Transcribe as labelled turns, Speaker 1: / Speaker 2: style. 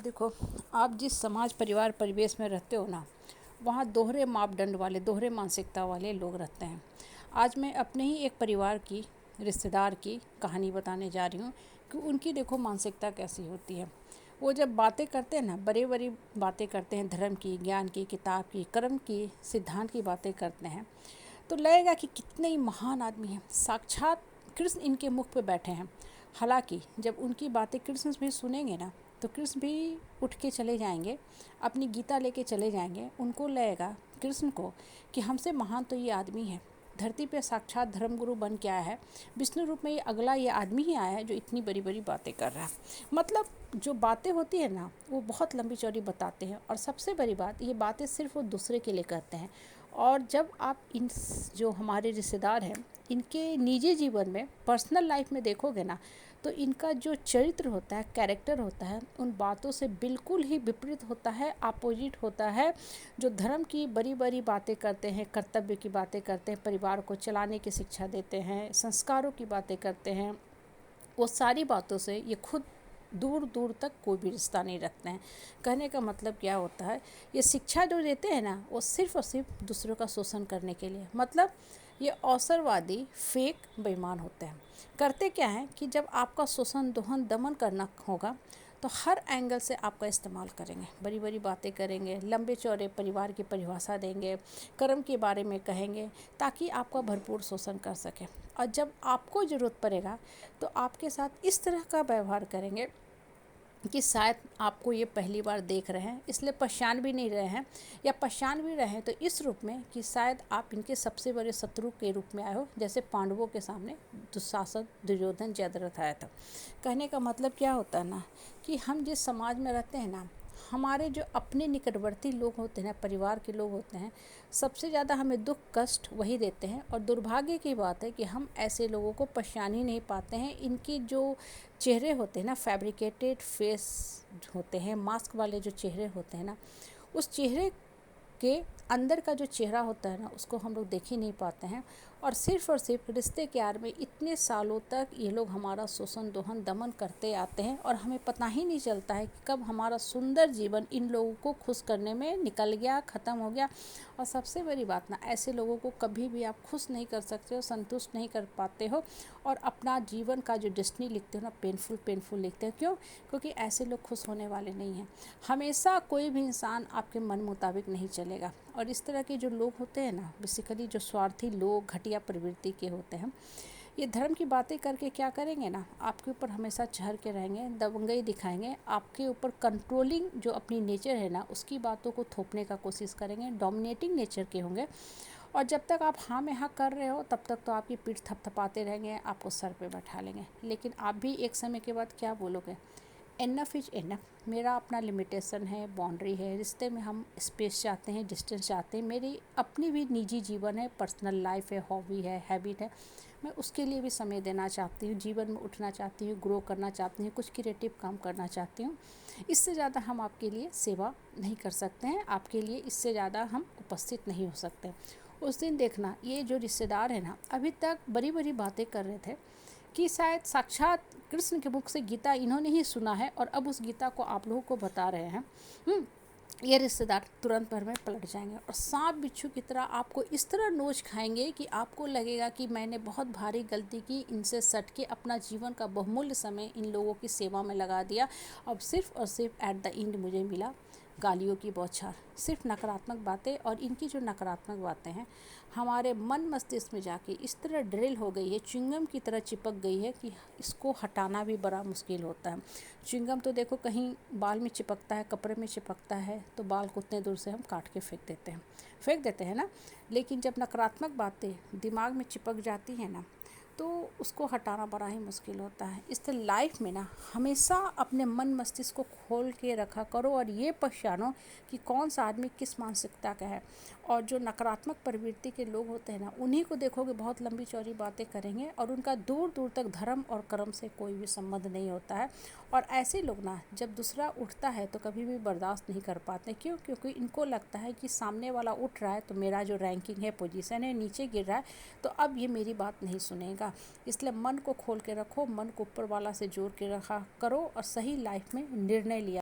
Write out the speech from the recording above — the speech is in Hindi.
Speaker 1: देखो, आप जिस समाज परिवार परिवेश में रहते हो ना, वहाँ दोहरे मापदंड वाले, दोहरे मानसिकता वाले लोग रहते हैं। आज मैं अपने ही एक परिवार की, रिश्तेदार की कहानी बताने जा रही हूँ कि उनकी देखो मानसिकता कैसी होती है। वो जब बातें करते हैं ना, बड़ी बड़ी बातें करते हैं, धर्म की, ज्ञान की, किताब की, कर्म की, सिद्धांत की बातें करते हैं, तो लगेगा कि कितने ही महान आदमी हैं, साक्षात कृष्ण इनके मुख पे बैठे हैं। हालांकि जब उनकी बातें कृष्ण भी सुनेंगे ना, तो कृष्ण भी उठ के चले जाएंगे, अपनी गीता लेके चले जाएंगे। उनको लगेगा कृष्ण को कि हमसे महान तो ये आदमी है, धरती पे साक्षात धर्मगुरु बन के आया है, विष्णु रूप में ये अगला ये आदमी ही आया है जो इतनी बड़ी बड़ी बातें कर रहा है। मतलब जो बातें होती है ना, वो बहुत लंबी चौड़ी बताते हैं। और सबसे बड़ी बात, ये बातें सिर्फ वो दूसरे के लिए करते हैं। और जब आप इन जो हमारे रिश्तेदार हैं, इनके निजी जीवन में, पर्सनल लाइफ में देखोगे ना, तो इनका जो चरित्र होता है, कैरेक्टर होता है, उन बातों से बिल्कुल ही विपरीत होता है, अपोजिट होता है। जो धर्म की बड़ी बड़ी बातें करते हैं, कर्तव्य की बातें करते हैं, परिवार को चलाने की शिक्षा देते हैं, संस्कारों की बातें करते हैं, वो सारी बातों से ये खुद दूर दूर तक कोई भी रिश्ता नहीं रखते हैं। कहने का मतलब क्या होता है, ये शिक्षा जो देते हैं ना, वो सिर्फ और सिर्फ दूसरों का शोषण करने के लिए। मतलब ये अवसरवादी, फेक, बेईमान होते हैं। करते क्या है कि जब आपका शोषण, दोहन, दमन करना होगा, तो हर एंगल से आपका इस्तेमाल करेंगे, बड़ी बड़ी बातें करेंगे, लंबे चौड़े परिवार की परिभाषा देंगे, कर्म के बारे में कहेंगे, ताकि आपका भरपूर शोषण कर सकें। और जब आपको ज़रूरत पड़ेगा तो आपके साथ इस तरह का व्यवहार करेंगे कि शायद आपको ये पहली बार देख रहे हैं, इसलिए पहचान भी नहीं रहे हैं, या पहचान भी रहे हैं तो इस रूप में कि शायद आप इनके सबसे बड़े शत्रु के रूप में आए हो। जैसे पांडवों के सामने दुशासन, दुर्योधन, जयद्रथ आया था। कहने का मतलब क्या होता है ना, कि हम जिस समाज में रहते हैं ना, हमारे जो अपने निकटवर्ती लोग होते हैं, परिवार के लोग होते हैं, सबसे ज़्यादा हमें दुख कष्ट वही देते हैं। और दुर्भाग्य की बात है कि हम ऐसे लोगों को पहचान ही नहीं पाते हैं। इनकी जो चेहरे होते हैं ना, फैब्रिकेटेड फेस होते हैं, मास्क वाले जो चेहरे होते हैं ना, उस चेहरे के अंदर का जो चेहरा होता है ना, उसको हम लोग देख ही नहीं पाते हैं। और सिर्फ रिश्ते के आड़ में इतने सालों तक ये लोग हमारा शोषण, दोहन, दमन करते आते हैं, और हमें पता ही नहीं चलता है कि कब हमारा सुंदर जीवन इन लोगों को खुश करने में निकल गया, ख़त्म हो गया। और सबसे बड़ी बात ना, ऐसे लोगों को कभी भी आप खुश नहीं कर सकते हो, संतुष्ट नहीं कर पाते हो, और अपना जीवन का जो डेस्टिनी लिखते हो ना, पेनफुल लिखते हो। क्यों? क्योंकि ऐसे लोग खुश होने वाले नहीं हैं। हमेशा कोई भी इंसान आपके मन मुताबिक नहीं चलेगा। और इस तरह के जो लोग होते हैं ना, बेसिकली जो स्वार्थी लोग, घटिया प्रवृत्ति के होते हैं, ये धर्म की बातें करके क्या करेंगे ना, आपके ऊपर हमेशा चढ़ के रहेंगे, दबंगई दिखाएंगे, आपके ऊपर कंट्रोलिंग जो अपनी नेचर है ना, उसकी बातों को थोपने का कोशिश करेंगे, डोमिनेटिंग नेचर के होंगे। और जब तक आप हाँ में हाँ कर रहे हो, तब तक तो आपकी पीठ थपथपाते रहेंगे, आपको सर पे बैठा लेंगे। लेकिन आप भी एक समय के बाद क्या बोलोगे, इनफ इज इनफ, मेरा अपना लिमिटेशन है, बाउंड्री है, रिश्ते में हम स्पेस चाहते हैं, डिस्टेंस चाहते हैं, मेरी अपनी भी निजी जीवन है, पर्सनल लाइफ है, हॉबी है, हैबिट है, मैं उसके लिए भी समय देना चाहती हूँ, जीवन में उठना चाहती हूँ, ग्रो करना चाहती हूँ, कुछ क्रिएटिव काम करना चाहती हूँ। इससे ज़्यादा हम आपके लिए सेवा नहीं कर सकते हैं, आपके लिए इससे ज़्यादा हम उपस्थित नहीं हो सकते। उस दिन देखना, ये जो रिश्तेदार है ना, अभी तक बड़ी बड़ी बातें कर रहे थे कि शायद साक्षात कृष्ण के मुख से गीता इन्होंने ही सुना है, और अब उस गीता को आप लोगों को बता रहे हैं। ये रिश्तेदार तुरंत भर में पलट जाएंगे, और सांप बिच्छू की तरह आपको इस तरह नोच खाएंगे कि आपको लगेगा कि मैंने बहुत भारी गलती की, इनसे सट के अपना जीवन का बहुमूल्य समय इन लोगों की सेवा में लगा दिया। अब सिर्फ और सिर्फ एट द एंड मुझे मिला गालियों की बौछार, सिर्फ नकारात्मक बातें। और इनकी जो नकारात्मक बातें हैं, हमारे मन मस्तिष्क में जाके इस तरह ड्रिल हो गई है, च्युइंगम की तरह चिपक गई है, कि इसको हटाना भी बड़ा मुश्किल होता है। च्युइंगम तो देखो, कहीं बाल में चिपकता है, कपड़े में चिपकता है, तो बाल को उतने दूर से हम काट के फेंक देते हैं ना। लेकिन जब नकारात्मक बातें दिमाग में चिपक जाती हैं ना, तो उसको हटाना बड़ा ही मुश्किल होता है। इस तरह लाइफ में ना, हमेशा अपने मन मस्तिष्क को खोल के रखा करो, और ये पहचानो कि कौन सा आदमी किस मानसिकता का है। और जो नकारात्मक प्रवृत्ति के लोग होते हैं ना, उन्हीं को देखोगे बहुत लंबी चौड़ी बातें करेंगे, और उनका दूर दूर तक धर्म और कर्म से कोई भी संबंध नहीं होता है। और ऐसे लोग ना, जब दूसरा उठता है तो कभी भी बर्दाश्त नहीं कर पाते। क्यों? क्योंकि इनको लगता है कि सामने वाला उठ रहा है तो मेरा जो रैंकिंग है, पोजीशन है, नीचे गिर रहा है, तो अब ये मेरी बात नहीं सुनेगा। इसलिए मन को खोल के रखो, मन को ऊपर वाला से जोड़ के रखा करो, और सही लाइफ में निर्णय लिया